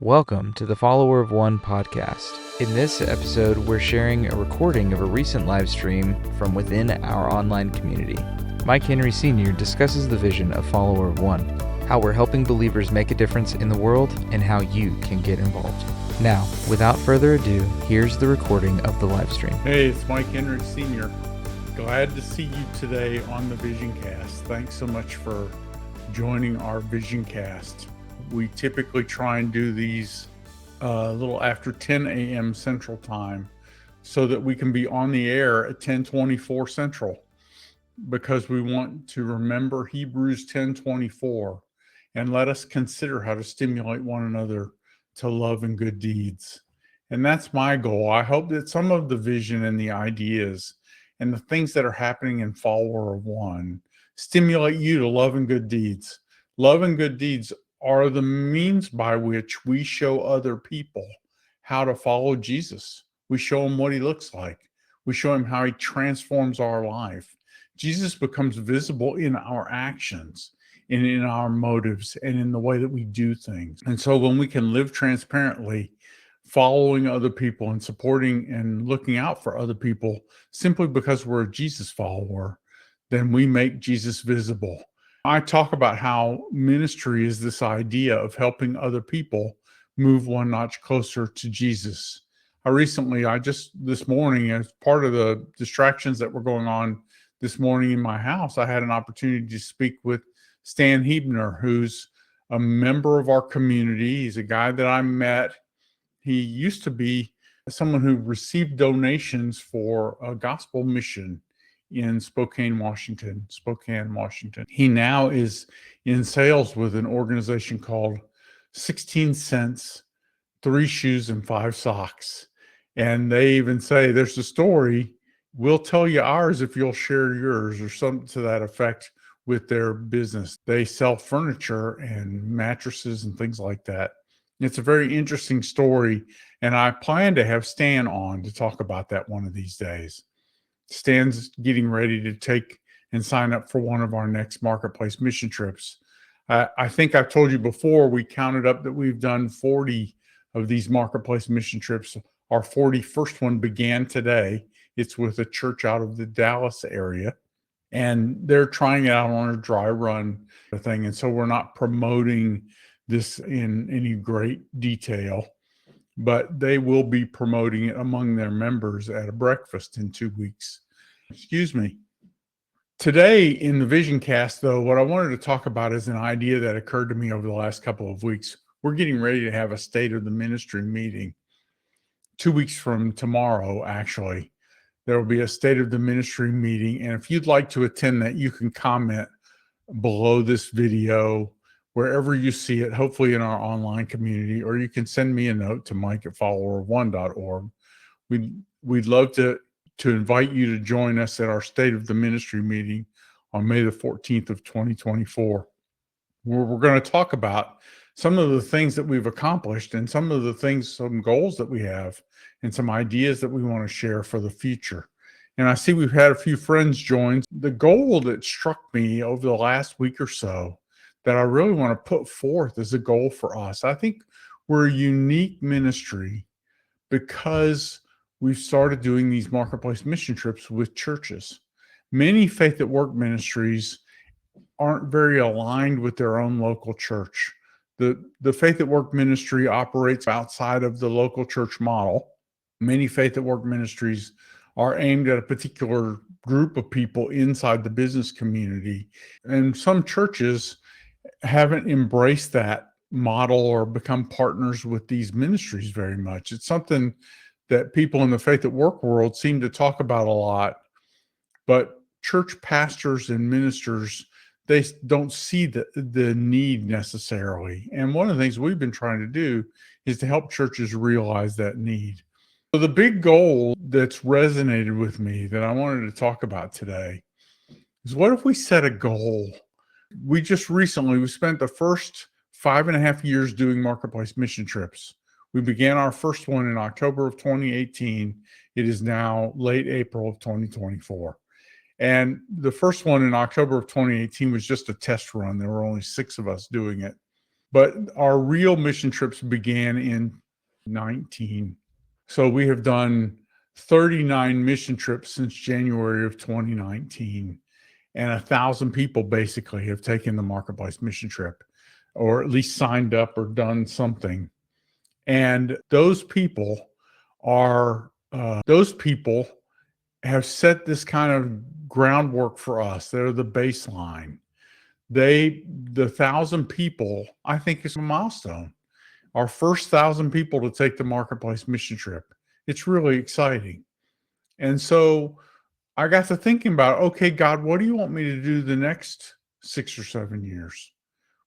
Welcome to the Follower of One podcast. In this episode, we're sharing a recording of a recent live stream from within our online community. Mike Henry Sr. discusses the vision of Follower of One, how we're helping believers make a difference in the world, and how you can get involved. Now, without further ado, here's the recording of the live stream. Hey, it's Mike Henry Sr. Glad to see you today on the Vision Cast. Thanks so much for joining our Vision Cast. We typically try and do these a little after 10 a.m. Central Time so that we can be on the air at 10:24 Central, because we want to remember Hebrews 10:24 and let us consider how to stimulate one another to love and good deeds. And that's my goal. I hope that some of the vision and the ideas and the things that are happening in Follower of One stimulate you to love and good deeds. Love and good deeds are the means by which we show other people how to follow Jesus. We show them what he looks like. We show him how he transforms our life. Jesus becomes visible in our actions and in our motives and in the way that we do things. And so when we can live transparently, following other people and supporting and looking out for other people simply because we're a Jesus follower, then we make Jesus visible. I talk about how ministry is this idea of helping other people move one notch closer to Jesus. This morning, as part of the distractions that were going on this morning in my house, I had an opportunity to speak with Stan Hebner, who's a member of our community. He's a guy that I met. He used to be someone who received donations for a gospel mission in Spokane, Washington. He now is in sales with an organization called 16 Cents, 3 Shoes and 5 Socks. And they even say, there's a story, we'll tell you ours if you'll share yours, or something to that effect, with their business. They sell furniture and mattresses and things like that. It's a very interesting story, and I plan to have Stan on to talk about that one of these days. Stan's getting ready to take and sign up for one of our next marketplace mission trips. I think I've told you before, we counted up that we've done 40 of these marketplace mission trips. Our 41st one began today. It's with a church out of the Dallas area, and they're trying it out on a dry run thing. And so we're not promoting this in any great detail, but they will be promoting it among their members at a breakfast in 2 weeks. Today in the Vision Cast, though, what I wanted to talk about is an idea that occurred to me over the last couple of weeks. We're getting ready to have a State of the Ministry meeting 2 weeks from tomorrow, actually. There will be a State of the Ministry meeting, and if you'd like to attend that, you can comment below this video wherever you see it, hopefully in our online community, or you can send me a note to mike@followerone.org. We'd love to invite you to join us at our State of the Ministry meeting on May the 14th of 2024, where we're going to talk about some of the things that we've accomplished and some goals that we have and some ideas that we want to share for the future. And I see we've had a few friends join. The goal that struck me over the last week or so that I really want to put forth as a goal for us. I think we're a unique ministry because we've started doing these marketplace mission trips with churches. Many Faith at Work ministries aren't very aligned with their own local church. The Faith at Work ministry operates outside of the local church model. Many Faith at Work ministries are aimed at a particular group of people inside the business community. And some churches haven't embraced that model or become partners with these ministries very much. It's something that people in the Faith at Work world seem to talk about a lot, but church pastors and ministers, they don't see the need necessarily. And one of the things we've been trying to do is to help churches realize that need. So the big goal that's resonated with me that I wanted to talk about today is, what if we set a goal? We spent the first 5.5 years doing marketplace mission trips. We began our first one in October of 2018. It is now late April of 2024. And the first one in October of 2018 was just a test run. There were only 6 of us doing it. But our real mission trips began in 19. So we have done 39 mission trips since January of 2019. And 1,000 people basically have taken the Marketplace mission trip, or at least signed up or done something. And those people have set this kind of groundwork for us. They're the baseline. The 1,000 people, I think, is a milestone. Our first 1,000 people to take the Marketplace mission trip. It's really exciting. And so I got to thinking about, okay, God, what do you want me to do the next 6 or 7 years?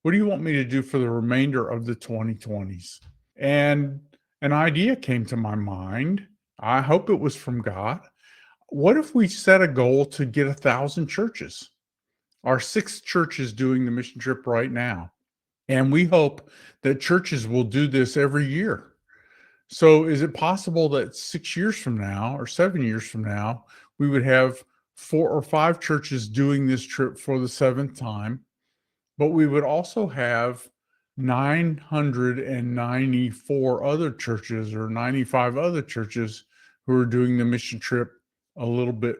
What do you want me to do for the remainder of the 2020s? And an idea came to my mind. I hope it was from God. What if we set a goal to get 1,000 churches? Our 6th church is doing the mission trip right now. And we hope that churches will do this every year. So is it possible that 6 years from now or 7 years from now, we would have 4 or 5 churches doing this trip for the 7th time, but we would also have 994 other churches or 95 other churches who are doing the mission trip a little bit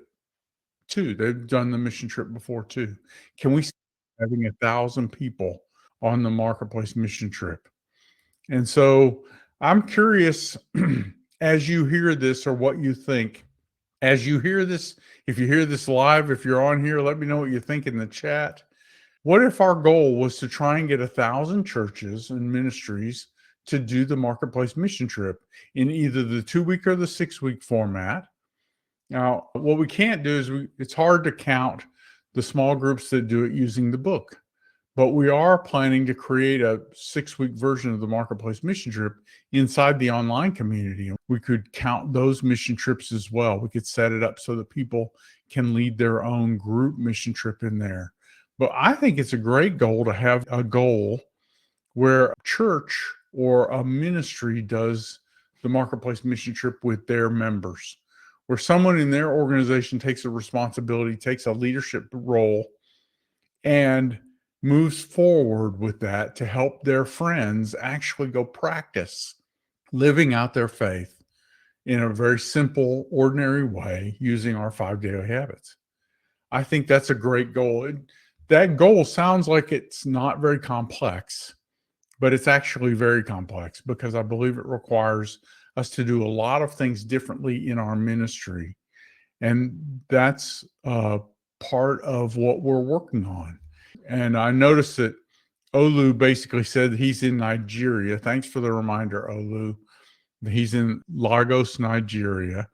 too. They've done the mission trip before too. Can we see having 1,000 people on the Marketplace mission trip? And so I'm curious as you hear this or what you think. As you hear this, if you hear this live, if you're on here, let me know what you think in the chat. What if our goal was to try and get 1,000 churches and ministries to do the Marketplace mission trip in either the 2-week or the 6-week format? Now, what we can't do is it's hard to count the small groups that do it using the book. But we are planning to create a 6-week version of the Marketplace mission trip inside the online community. We could count those mission trips as well. We could set it up so that people can lead their own group mission trip in there. But I think it's a great goal to have a goal where a church or a ministry does the Marketplace mission trip with their members, where someone in their organization takes a responsibility, takes a leadership role, and moves forward with that to help their friends actually go practice living out their faith in a very simple, ordinary way using our 5 daily habits. I think that's a great goal. That goal sounds like it's not very complex, but it's actually very complex because I believe it requires us to do a lot of things differently in our ministry. And that's part of what we're working on. And I noticed that Olu basically said he's in Nigeria. Thanks for the reminder, Olu. He's in Lagos, Nigeria.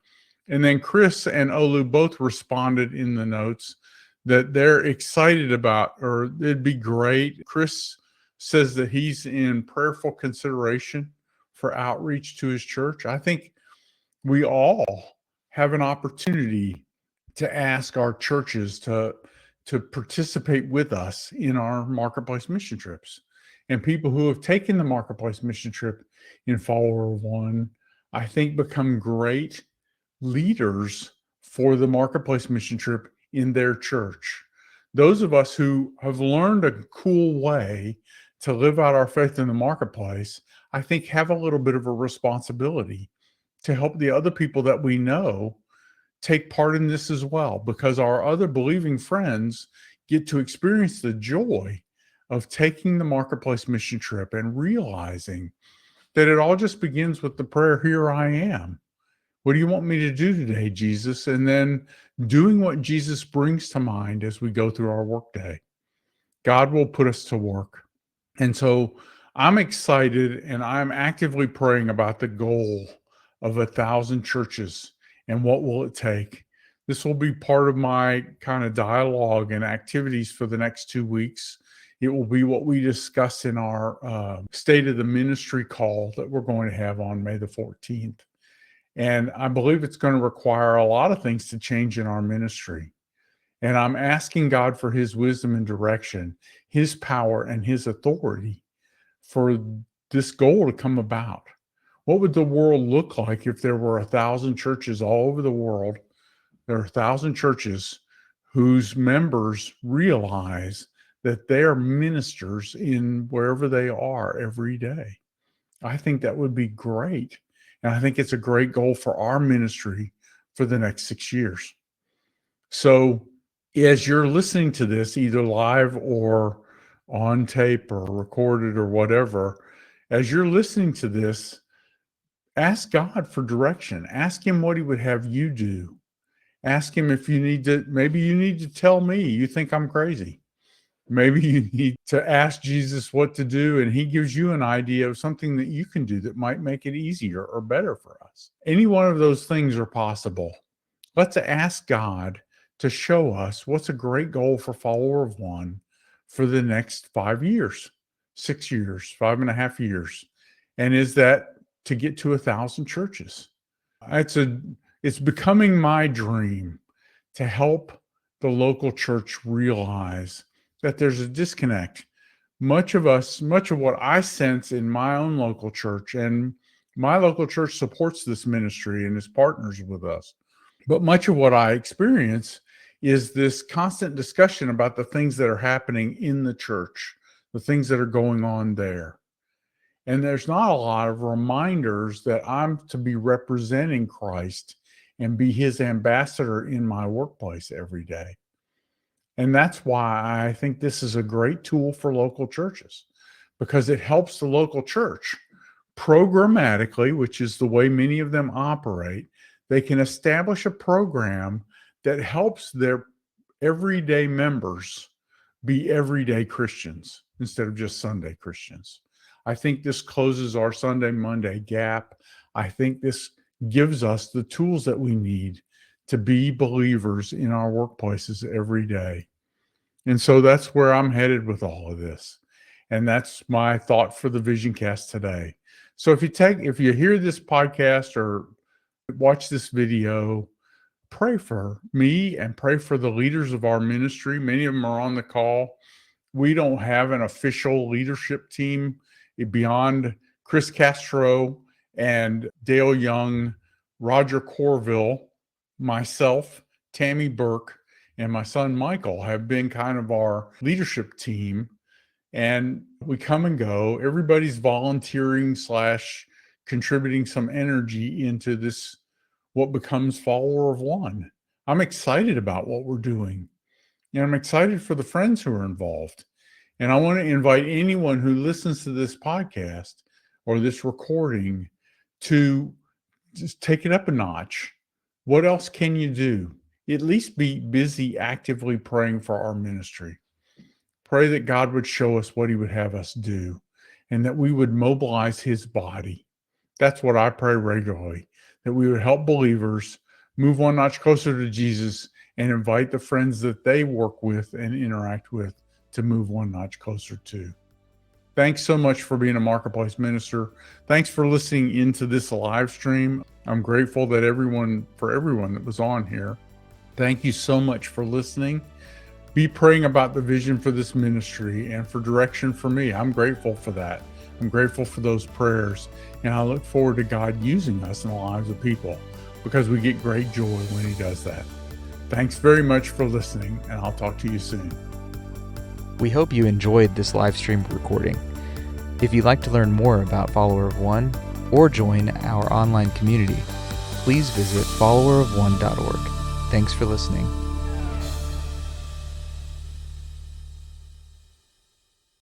And then Chris and Olu both responded in the notes that they're excited about, or it'd be great. Chris says that he's in prayerful consideration for outreach to his church. I think we all have an opportunity to ask our churches to participate with us in our Marketplace mission trips. And people who have taken the Marketplace mission trip in Follower One, I think, become great leaders for the Marketplace mission trip in their church. Those of us who have learned a cool way to live out our faith in the Marketplace, I think, have a little bit of a responsibility to help the other people that we know take part in this as well, because our other believing friends get to experience the joy of taking the Marketplace mission trip and realizing that it all just begins with the prayer, "Here I am. What do you want me to do today, Jesus?" And then doing what Jesus brings to mind as we go through our workday. God will put us to work. And so I'm excited and I'm actively praying about the goal of 1,000 churches and what will it take. This will be part of my kind of dialogue and activities for the next 2 weeks. It will be what we discuss in our State of the Ministry call that we're going to have on May the 14th. And I believe it's going to require a lot of things to change in our ministry. And I'm asking God for his wisdom and direction, his power and his authority for this goal to come about. What would the world look like if there were 1,000 churches all over the world? There are 1,000 churches whose members realize that they are ministers in wherever they are every day. I think that would be great. And I think it's a great goal for our ministry for the next 6 years. So as you're listening to this, either live or on tape or recorded or whatever, as you're listening to this, ask God for direction. Ask him what he would have you do. Ask him if maybe you need to tell me you think I'm crazy. Maybe you need to ask Jesus what to do, and he gives you an idea of something that you can do that might make it easier or better for us. Any one of those things are possible. Let's ask God to show us what's a great goal for Follower of One for the next 5 years, 6 years, 5.5 years. And is that to get to 1,000 churches? It's becoming my dream to help the local church realize that there's a disconnect. Much of what I sense in my own local church, and my local church supports this ministry and is partners with us, but much of what I experience is this constant discussion about the things that are happening in the church, the things that are going on there. And there's not a lot of reminders that I'm to be representing Christ and be his ambassador in my workplace every day. And that's why I think this is a great tool for local churches, because it helps the local church programmatically, which is the way many of them operate. They can establish a program that helps their everyday members be everyday Christians instead of just Sunday Christians. I think this closes our Sunday, Monday gap. I think this gives us the tools that we need to be believers in our workplaces every day. And so that's where I'm headed with all of this. And that's my thought for the Vision Cast today. So if you hear this podcast or watch this video, pray for me and pray for the leaders of our ministry. Many of them are on the call. We don't have an official leadership team beyond Chris Castro and Dale Young, Roger Corville, myself, Tammy Burke, and my son Michael have been kind of our leadership team. And we come and go. Everybody's volunteering / contributing some energy into this, what becomes Follower of One. I'm excited about what we're doing. And I'm excited for the friends who are involved. And I want to invite anyone who listens to this podcast or this recording to just take it up a notch. What else can you do? At least be busy actively praying for our ministry. Pray that God would show us what he would have us do and that we would mobilize his body. That's what I pray regularly, that we would help believers move one notch closer to Jesus and invite the friends that they work with and interact with to move one notch closer too. Thanks so much for being a Marketplace minister. Thanks for listening into this live stream. I'm grateful that everyone that was on here. Thank you so much for listening. Be praying about the vision for this ministry and for direction for me. I'm grateful for that. I'm grateful for those prayers. And I look forward to God using us in the lives of people, because we get great joy when he does that. Thanks very much for listening, and I'll talk to you soon. We hope you enjoyed this live stream recording. If you'd like to learn more about Follower of One or join our online community, please visit followerofone.org. Thanks for listening.